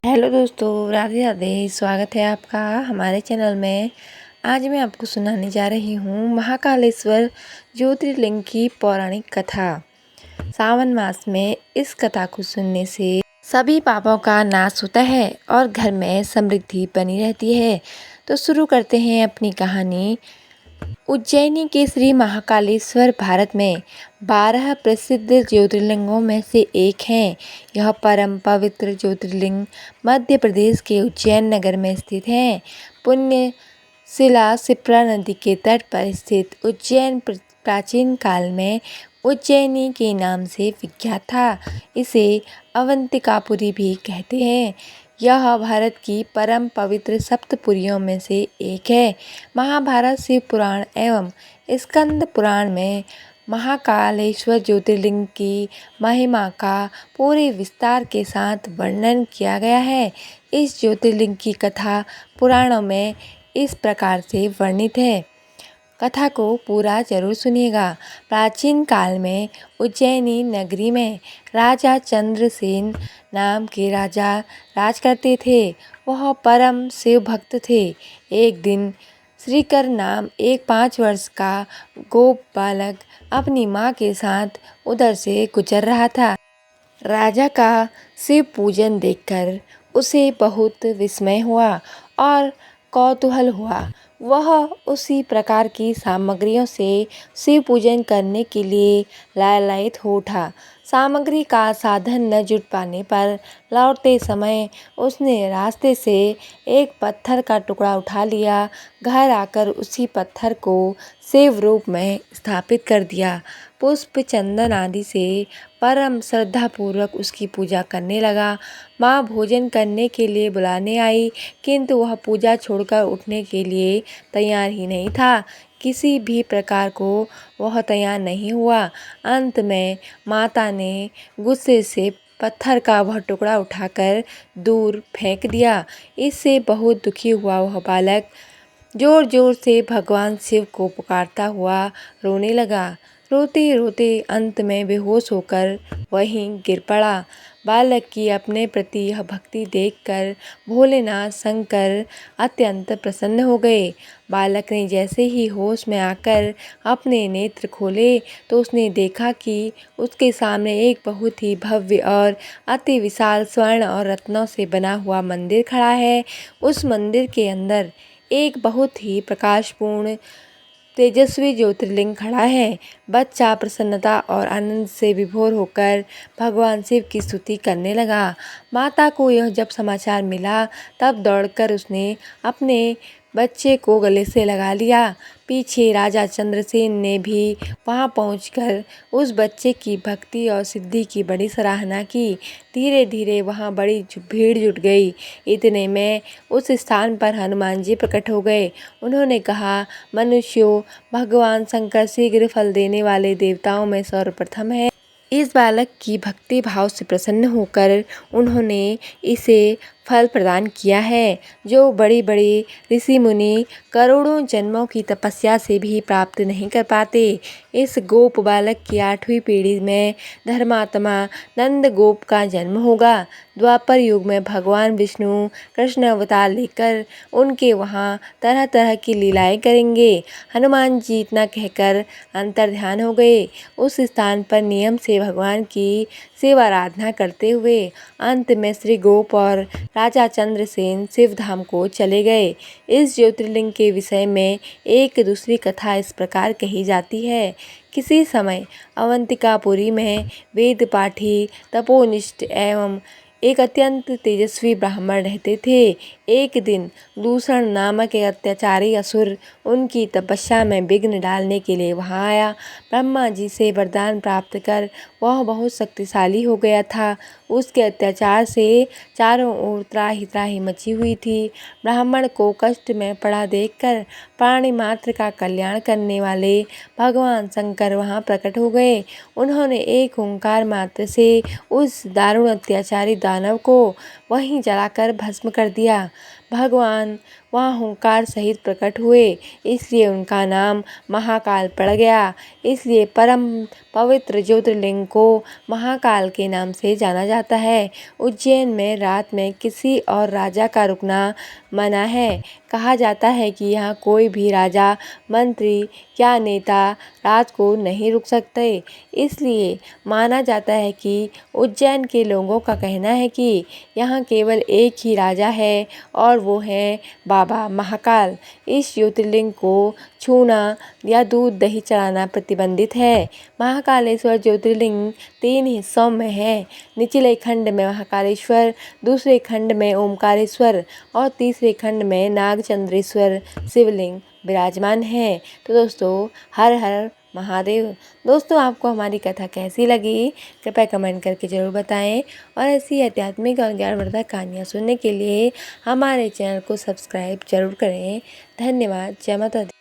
Hello दोस्तों, राधे राधे। स्वागत है आपका हमारे चैनल में। आज मैं आपको सुनाने जा रही हूँ महाकालेश्वर ज्योतिर्लिंग की पौराणिक कथा। सावन मास में इस कथा को सुनने से सभी पापों का नाश होता है और घर में समृद्धि बनी रहती है। तो शुरू करते हैं अपनी कहानी। उज्जैनी के श्री महाकालेश्वर भारत में 12 प्रसिद्ध ज्योतिर्लिंगों में से एक हैं। यह परम पवित्र ज्योतिर्लिंग मध्य प्रदेश के उज्जैन नगर में स्थित है। पुण्य शिला शिप्रा नदी के तट पर स्थित उज्जैन प्राचीन काल में उज्जैनी के नाम से विख्यात था। इसे अवंतिकापुरी भी कहते हैं। यह भारत की परम पवित्र सप्तपुरियों में से एक है। महाभारत शिव पुराण एवं स्कंद पुराण में महाकालेश्वर ज्योतिर्लिंग की महिमा का पूरे विस्तार के साथ वर्णन किया गया है। इस ज्योतिर्लिंग की कथा पुराणों में इस प्रकार से वर्णित है। कथा को पूरा जरूर सुनिएगा। प्राचीन काल में उज्जैनी नगरी में राजा चंद्रसेन नाम के राजा राज करते थे। वह परम शिव भक्त थे। एक दिन श्रीकर नाम एक 5 वर्ष का गोप बालक अपनी माँ के साथ उधर से गुजर रहा था। राजा का शिव पूजन देखकर उसे बहुत विस्मय हुआ और कौतूहल हुआ। वह उसी प्रकार की सामग्रियों से शिव पूजन करने के लिए लालायित हो उठा। सामग्री का साधन न जुट पाने पर लौटते समय उसने रास्ते से एक पत्थर का टुकड़ा उठा लिया। घर आकर उसी पत्थर को शिव रूप में स्थापित कर दिया। पुष्प चंदन आदि से परम श्रद्धापूर्वक उसकी पूजा करने लगा। माँ भोजन करने के लिए बुलाने आई, किंतु वह पूजा छोड़कर उठने के लिए तैयार ही नहीं था। किसी भी प्रकार को वह तैयार नहीं हुआ। अंत में माता ने गुस्से से पत्थर का वह टुकड़ा उठाकर दूर फेंक दिया। इससे बहुत दुखी हुआ वह बालक जोर जोर से भगवान शिव को पुकारता हुआ रोने लगा। रोते रोते अंत में बेहोश होकर वहीं गिर पड़ा। बालक की अपने प्रति यह भक्ति देखकर भोलेनाथ शंकर अत्यंत प्रसन्न हो गए। बालक ने जैसे ही होश में आकर अपने नेत्र खोले तो उसने देखा कि उसके सामने एक बहुत ही भव्य और अति विशाल स्वर्ण और रत्नों से बना हुआ मंदिर खड़ा है। उस मंदिर के अंदर एक बहुत ही प्रकाशपूर्ण तेजस्वी ज्योतिर्लिंग खड़ा है। बच्चा प्रसन्नता और आनंद से विभोर होकर भगवान शिव की स्तुति करने लगा। माता को यह जब समाचार मिला तब दौड़कर उसने अपने बच्चे को गले से लगा लिया। पीछे राजा चंद्रसेन ने भी वहां पहुंचकर उस बच्चे की भक्ति और सिद्धि की बड़ी सराहना की। धीरे धीरे वहां बड़ी भीड़ जुट गई। इतने में उस स्थान पर हनुमान जी प्रकट हो गए। उन्होंने कहा, मनुष्यों, भगवान शंकर शीघ्र फल देने वाले देवताओं में सर्वप्रथम है। इस बालक की भक्ति भाव से प्रसन्न होकर उन्होंने इसे फल प्रदान किया है, जो बड़ी बड़ी ऋषि मुनि करोड़ों जन्मों की तपस्या से भी प्राप्त नहीं कर पाते। इस गोप बालक की 8वीं पीढ़ी में धर्मात्मा नंद गोप का जन्म होगा। द्वापर युग में भगवान विष्णु कृष्ण अवतार लेकर उनके वहाँ तरह तरह की लीलाएं करेंगे। हनुमान जी इतना कहकर अंतर्ध्यान हो गए। उस स्थान पर नियम से भगवान की शिव आराधना करते हुए अंत में श्री गोप और राजा चंद्रसेन शिव धाम को चले गए। इस ज्योतिर्लिंग के विषय में एक दूसरी कथा इस प्रकार कही जाती है। किसी समय अवंतिकापुरी में वेद पाठी तपोनिष्ठ एवं एक अत्यंत तेजस्वी ब्राह्मण रहते थे। एक दिन दूषण नामक एक अत्याचारी असुर उनकी तपस्या में विघ्न डालने के लिए वहां आया। ब्रह्मा जी से वरदान प्राप्त कर वह बहुत शक्तिशाली हो गया था। उसके अत्याचार से चारों ओर त्राहि त्राहि मची हुई थी। ब्राह्मण को कष्ट में पड़ा देखकर प्राणी मात्र का कल्याण करने वाले भगवान शंकर वहां प्रकट हो गए। उन्होंने एक ओंकार मात्र से उस दारुण अत्याचारी दानव को वहीं जलाकर भस्म कर दिया। भगवान वहाँ हुंकार सहित प्रकट हुए, इसलिए उनका नाम महाकाल पड़ गया। इसलिए परम पवित्र ज्योतिर्लिंग को महाकाल के नाम से जाना जाता है। उज्जैन में रात में किसी और राजा का रुकना मना है। कहा जाता है कि यहाँ कोई भी राजा, मंत्री या नेता रात को नहीं रुक सकते। इसलिए माना जाता है कि उज्जैन के लोगों का कहना है कि यहाँ केवल एक ही राजा है और वो है बाबा महाकाल। इस ज्योतिर्लिंग को छूना या दूध दही चढ़ाना प्रतिबंधित है। महाकालेश्वर ज्योतिर्लिंग 3 हिस्सों में है। निचले खंड में महाकालेश्वर, दूसरे खंड में ओमकारेश्वर और तीसरे खंड में नागचंद्रेश्वर शिवलिंग विराजमान है। तो दोस्तों, हर हर महादेव। दोस्तों, आपको हमारी कथा कैसी लगी कृपया कमेंट करके ज़रूर बताएं और ऐसी आध्यात्मिक और ज्ञानवर्धक कहानियाँ सुनने के लिए हमारे चैनल को सब्सक्राइब जरूर करें। धन्यवाद। जय माता दी।